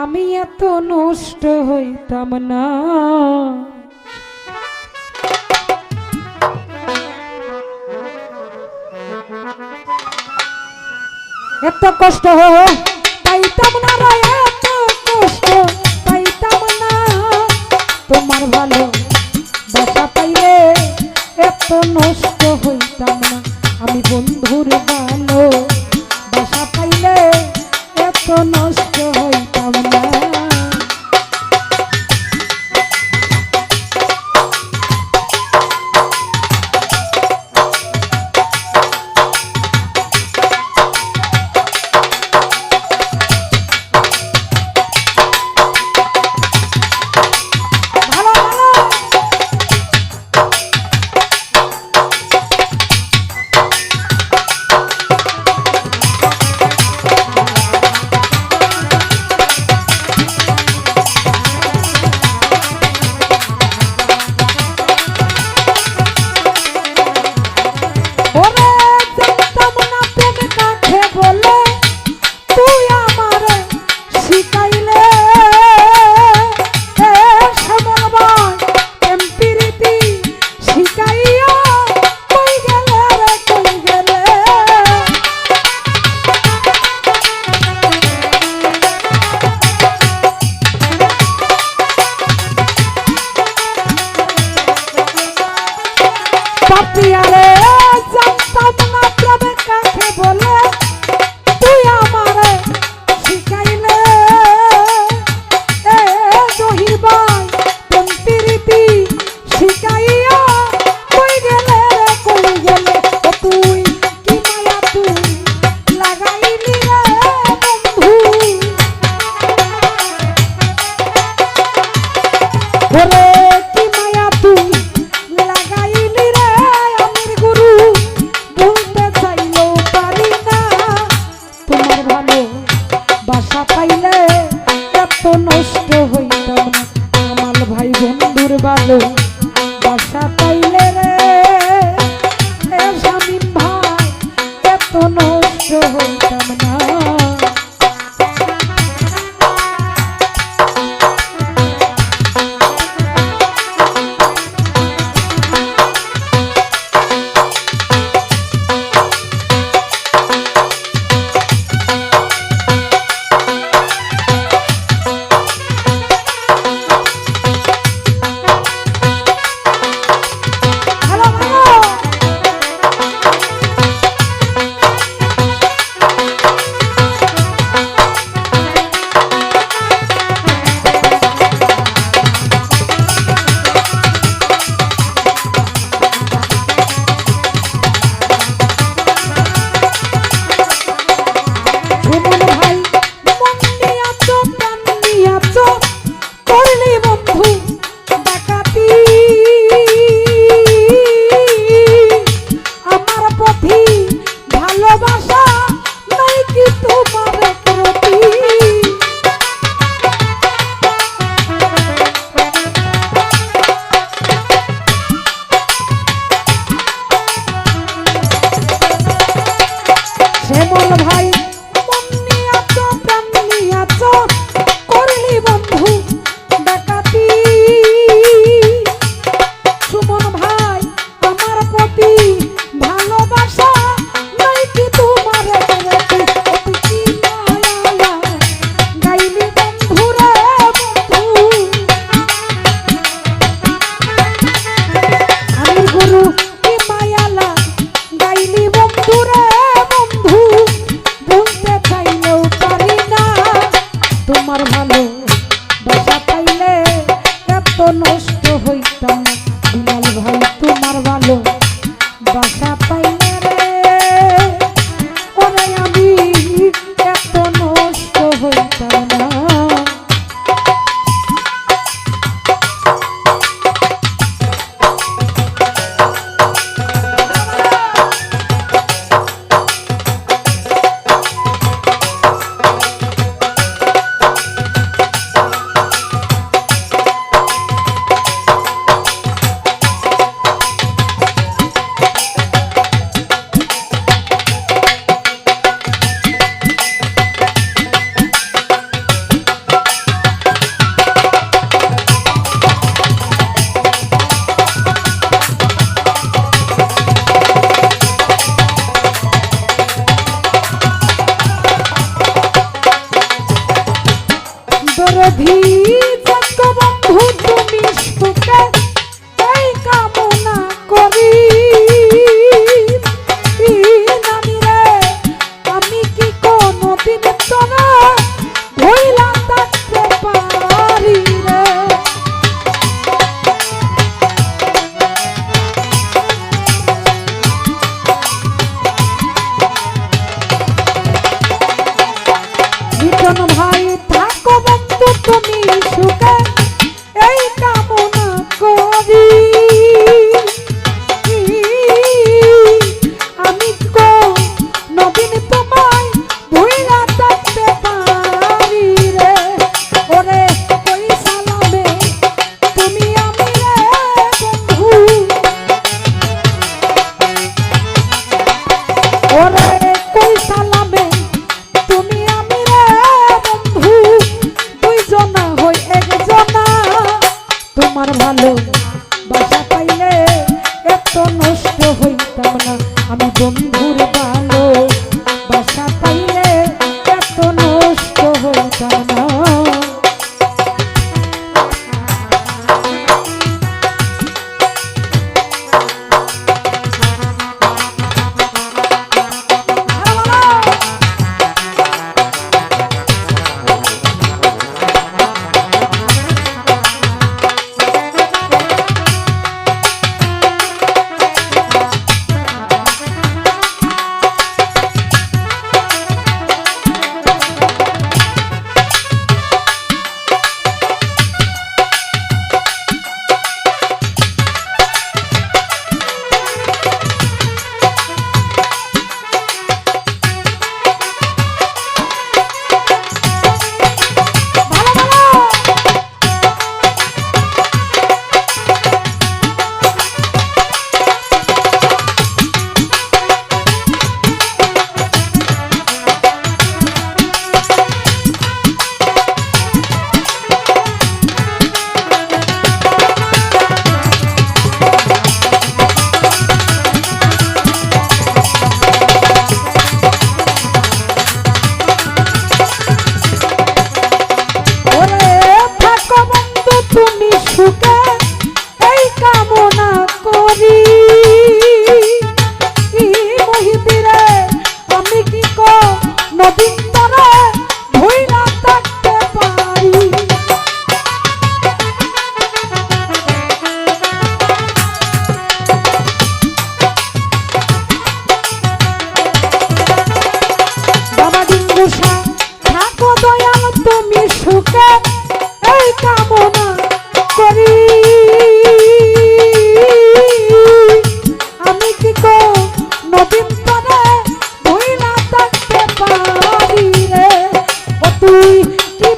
আমি এত নষ্ট হইতাম না। এত কষ্ট পাইতাম না রে, এত কষ্ট পাইতাম না। তোমার ভালো বাসা পাইলে এত নষ্ট হইতাম না। আমি বন্ধুর ভালো বাসা পাইলে এত নষ্ট হইতাম না। নষ্ট হইতাম না। আমার ভাই বন্ধুর ভালো বাসা পাইলে রে স্বামী ভাই এত নষ্ট হইতাম না। ভাই মন নিয়াছ প্রাণ নিয়াছ করলি বন্ধু ডাকাতি। সুমন ভাই আমার প্রতি ভালোবাসা নাই কি তোমার গাইলি বন্ধু রে বন্ধু আমি গুরু কি মায়ালা গাইলি বন্ধু রে তোমার ভালো বাসা পাইলে এত নষ্ট হইতাম না। বিলাল ভাই তোমার ভালো বাসা পাইলে রে ওরে আমি এত নষ্ট হইতাম না। দরধি জগবন্ধু তুমি সুখে এই কামনা করি। নানি রে আমি কি কোনদিন তোরা ভুইলা থাকতে পারি রে। বিজন ভাই থাকো বন্ধু তুমি সুখে এই কামনা করি। আমি কোনদিন তোমায় ভুইলা থাকতে পারি রে। ওরে কই সালামে তুমি আমি রে বন্ধু, ওরে কই সালামে তুমি আমি রে বন্ধু, দুইজনা হই একজনা। তোমার ভালো বাসা পাইলে এত নষ্ট হইতাম না, আমি বন্ধুর ভালো বাসা পাইলে এত নষ্ট হইতাম না। সুখে এই কামনা করি। মহিদিরে আমি কি কোনদিন তোরে ভুইলা থাকতে পারি। বাবা ডিঙ্গুসা থাকো দয়াল তুমি সুখে এই কামনা করি। আমি কি কোনদিন তোরে ভুইলা থাকতে পারি রে। ও তুই কি